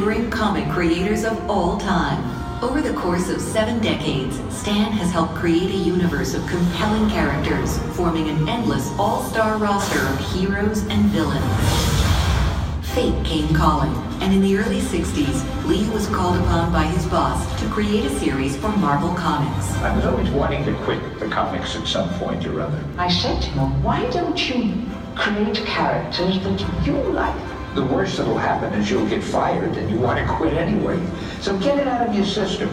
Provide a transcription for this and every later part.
enduring comic creators of all time. Over the course of 7 decades, Stan has helped create a universe of compelling characters, forming an endless all-star roster of heroes and villains. Fate came calling, and in the early 60s, Lee was called upon by his boss to create a series for Marvel Comics. I was always wanting to quit the comics at some point or other. I said to him, why don't you create characters that you like? The worst that'll happen is you'll get fired and you want to quit anyway. So get it out of your system.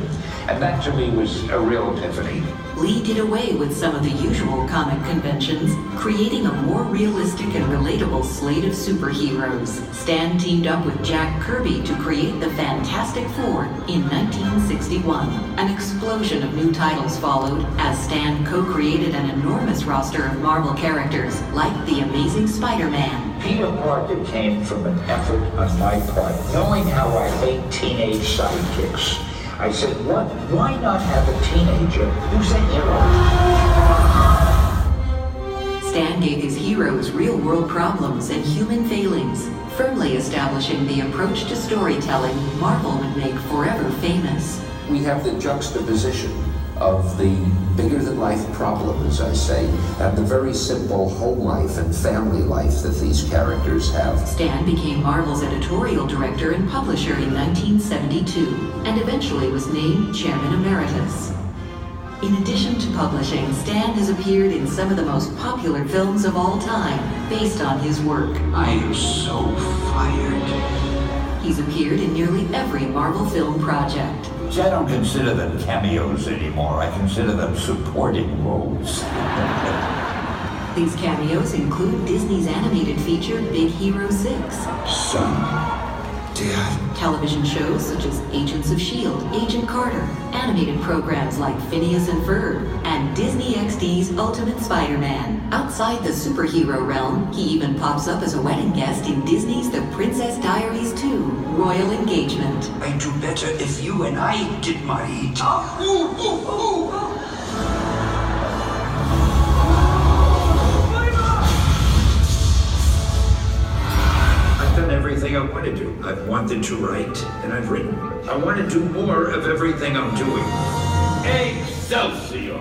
And that to me was a real epiphany. Lee did away with some of the usual comic conventions, creating a more realistic and relatable slate of superheroes. Stan teamed up with Jack Kirby to create the Fantastic Four in 1961. An explosion of new titles followed as Stan co-created an enormous roster of Marvel characters, like the Amazing Spider-Man. Peter Parker came from an effort on my part. Knowing how I hate teenage sidekicks, I said, why not have a teenager who's a hero? Stan gave his heroes real-world problems and human failings, firmly establishing the approach to storytelling Marvel would make forever famous. We have the juxtaposition of the bigger-than-life problem, as I say, and the very simple home life and family life that these characters have. Stan became Marvel's editorial director and publisher in 1972, and eventually was named Chairman Emeritus. In addition to publishing, Stan has appeared in some of the most popular films of all time, based on his work. I am so fired. He's appeared in nearly every Marvel film project. See, I don't consider them cameos anymore. I consider them supporting roles. These cameos include Disney's animated feature Big Hero 6. Son, Dad. Television shows such as Agents of S.H.I.E.L.D., Agent Carter, animated programs like Phineas and Ferb, and Disney XD's Ultimate Spider-Man. Outside the superhero realm, he even pops up as a wedding guest in Disney's The Princess Diaries 2, Royal Engagement. I'd do better if you and I did my eating. I've done everything I want to do. I've wanted to write, and I've written. I want to do more of everything I'm doing. Excelsior!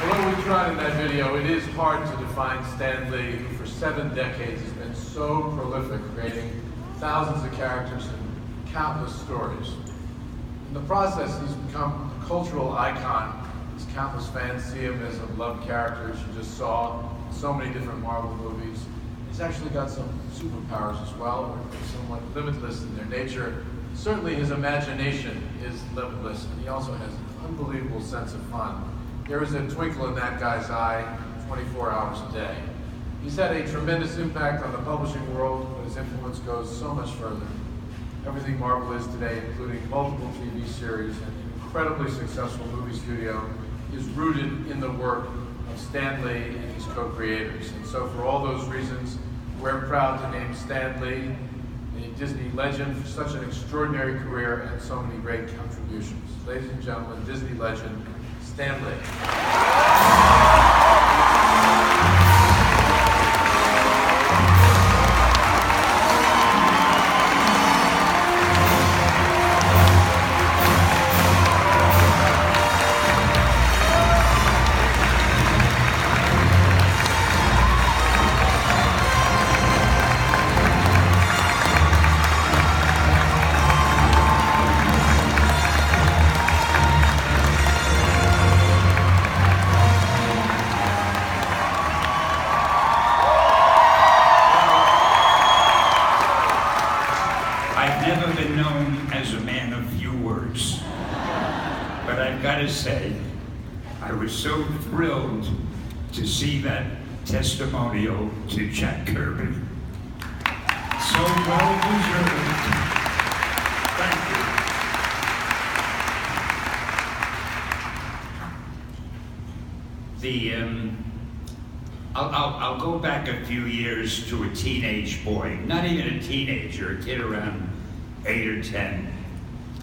Although we tried in that video, it is hard to define Stan Lee, who for 7 decades has been so prolific, creating thousands of characters and countless stories. In the process, he's become a cultural icon. His countless fans see him as a beloved character, as you just saw in so many different Marvel movies. He's actually got some superpowers as well, which are somewhat limitless in their nature. Certainly his imagination is limitless, and he also has an unbelievable sense of fun. There is a twinkle in that guy's eye 24 hours a day. He's had a tremendous impact on the publishing world, but his influence goes so much further. Everything Marvel is today, including multiple TV series and an incredibly successful movie studio, is rooted in the work of Stan Lee and his co-creators. And so for all those reasons, we're proud to name Stan Lee a Disney legend for such an extraordinary career and so many great contributions. Ladies and gentlemen, Disney legend, Stan Lee. Say, I was so thrilled to see that testimonial to Jack Kirby. So well deserved. Thank you. I'll go back a few years to a teenage boy, not even a teenager, a kid around 8 or 10,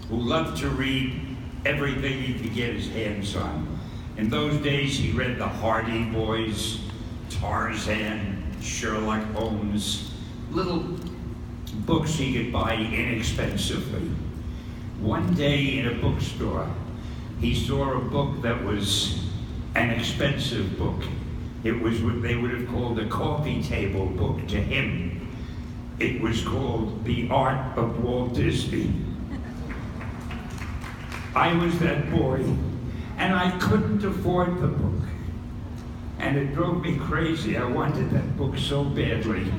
who loved to read everything he could get his hands on. In those days, he read the Hardy Boys, Tarzan, Sherlock Holmes, little books he could buy inexpensively. One day in a bookstore, he saw a book that was an expensive book. It was what they would have called a coffee table book to him. It was called The Art of Walt Disney. I was that boy, and I couldn't afford the book. And it drove me crazy. I wanted that book so badly.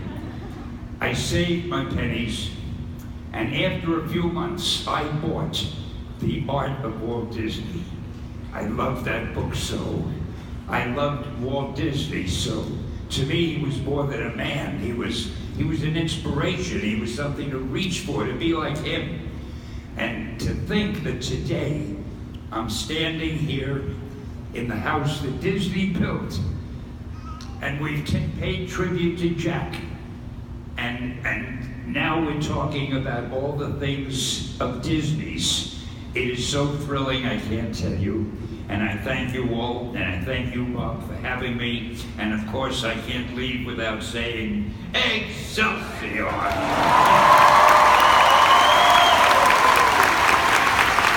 I saved my pennies, and after a few months, I bought The Art of Walt Disney. I loved that book so. I loved Walt Disney so. To me, he was more than a man. He was an inspiration. He was something to reach for, to be like him. And to think that today, I'm standing here in the house that Disney built, and we've paid tribute to Jack. And now we're talking about all the things of Disney's. It is so thrilling, I can't tell you. And I thank you all, and I thank you, Bob, for having me. And of course, I can't leave without saying, Excelsior!